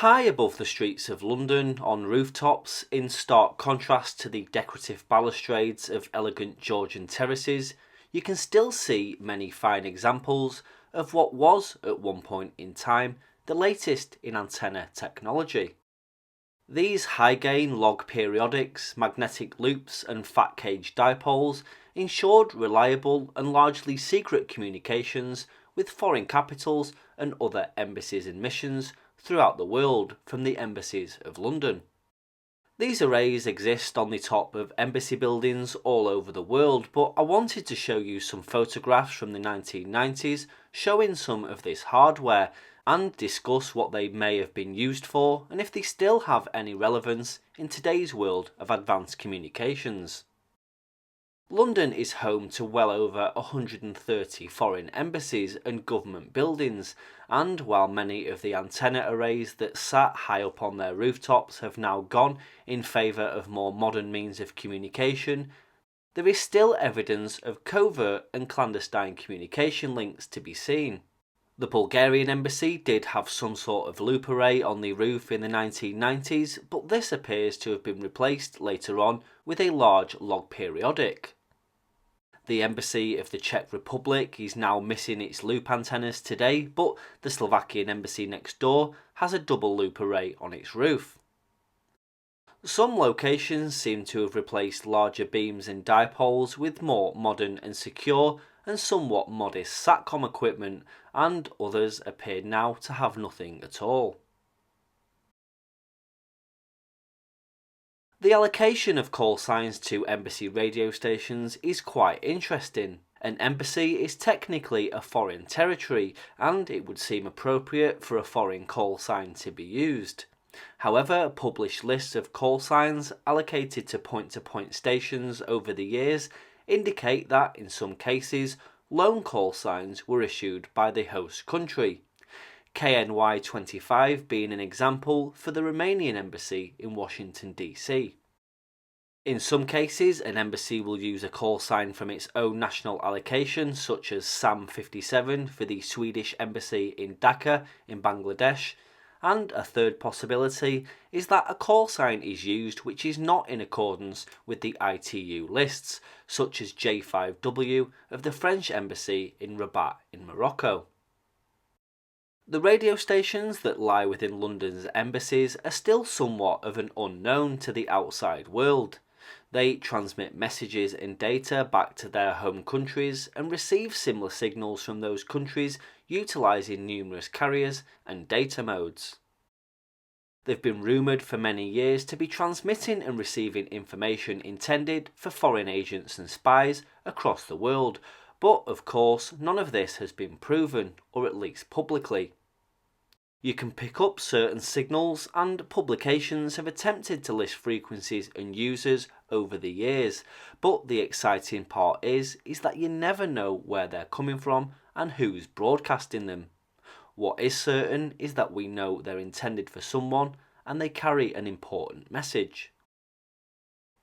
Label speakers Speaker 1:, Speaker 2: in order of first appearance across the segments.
Speaker 1: High above the streets of London, on rooftops, in stark contrast to the decorative balustrades of elegant Georgian terraces, you can still see many fine examples of what was, at one point in time, the latest in antenna technology. These high-gain log periodics, magnetic loops and fat-cage dipoles ensured reliable and largely secret communications with foreign capitals and other embassies and missions throughout the world from the embassies of London. These arrays exist on the top of embassy buildings all over the world, but I wanted to show you some photographs from the 1990s showing some of this hardware and discuss what they may have been used for and if they still have any relevance in today's world of advanced communications. London is home to well over 130 foreign embassies and government buildings, and while many of the antenna arrays that sat high up on their rooftops have now gone in favour of more modern means of communication, there is still evidence of covert and clandestine communication links to be seen. The Bulgarian Embassy did have some sort of loop array on the roof in the 1990s, but this appears to have been replaced later on with a large log periodic. The Embassy of the Czech Republic is now missing its loop antennas today, but the Slovakian Embassy next door has a double loop array on its roof. Some locations seem to have replaced larger beams and dipoles with more modern and secure and somewhat modest SATCOM equipment, and others appear now to have nothing at all. The allocation of call signs to embassy radio stations is quite interesting. An embassy is technically a foreign territory, and it would seem appropriate for a foreign call sign to be used. However, published lists of call signs allocated to point-to-point stations over the years indicate that, in some cases, loan call signs were issued by the host country. KNY25 being an example for the Romanian Embassy in Washington, D.C. In some cases, an embassy will use a call sign from its own national allocation, such as SAM57 for the Swedish Embassy in Dhaka in Bangladesh, and a third possibility is that a call sign is used which is not in accordance with the ITU lists, such as J5W of the French Embassy in Rabat in Morocco. The radio stations that lie within London's embassies are still somewhat of an unknown to the outside world. They transmit messages and data back to their home countries and receive similar signals from those countries utilising numerous carriers and data modes. They've been rumoured for many years to be transmitting and receiving information intended for foreign agents and spies across the world, but of course none of this has been proven, or at least publicly. You can pick up certain signals, and publications have attempted to list frequencies and users over the years, but the exciting part is that you never know where they're coming from and who's broadcasting them. What is certain is that we know they're intended for someone and they carry an important message.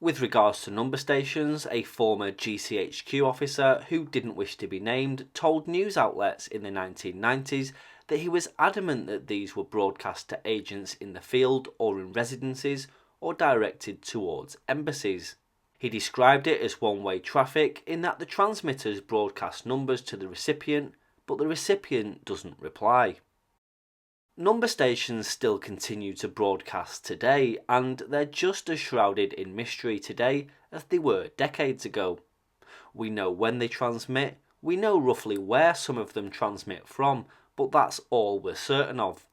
Speaker 1: With regards to number stations, a former GCHQ officer who didn't wish to be named told news outlets in the 1990s that he was adamant that these were broadcast to agents in the field or in residences or directed towards embassies. He described it as one-way traffic in that the transmitters broadcast numbers to the recipient, but the recipient doesn't reply. Number stations still continue to broadcast today, and they're just as shrouded in mystery today as they were decades ago. We know when they transmit, we know roughly where some of them transmit from, but that's all we're certain of.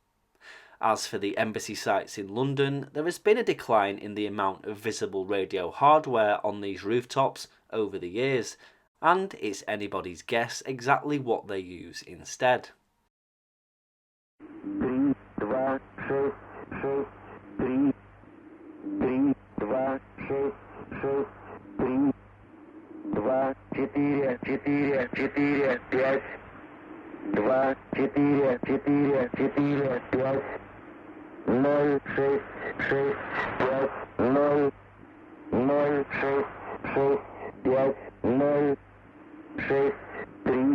Speaker 1: As for the embassy sites in London, there has been a decline in the amount of visible radio hardware on these rooftops over the years, and it's anybody's guess exactly what they use instead.
Speaker 2: 3, 2, 6, 6, 3, 3, 2, 6, 6, 3, 2, 4, 4, 4, 5, 2, 4, 4, 4, 5, 0, 6, 6, 5, 0, 0, 6, 6, 5, 0, 6, 3,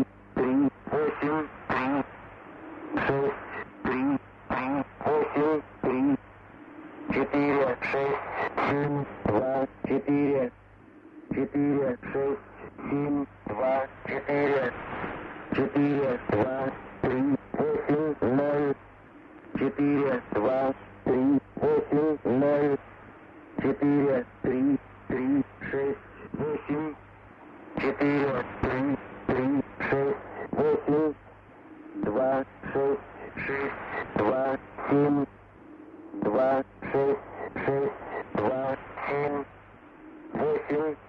Speaker 2: 3, 8, 3, 6, 3, 3, 8, 3, 4, 6, 7, 2, 4, 4, 6, 7, 2, 4, 4, 2, 3, 8, 0, 4, 2, 3, 8, 0, 4, 3, 3, 6, 8, 4, 3, 3, 6, 8, 2, 6, 6, 2, 7, 2, 6, 6, 2, 7, 8,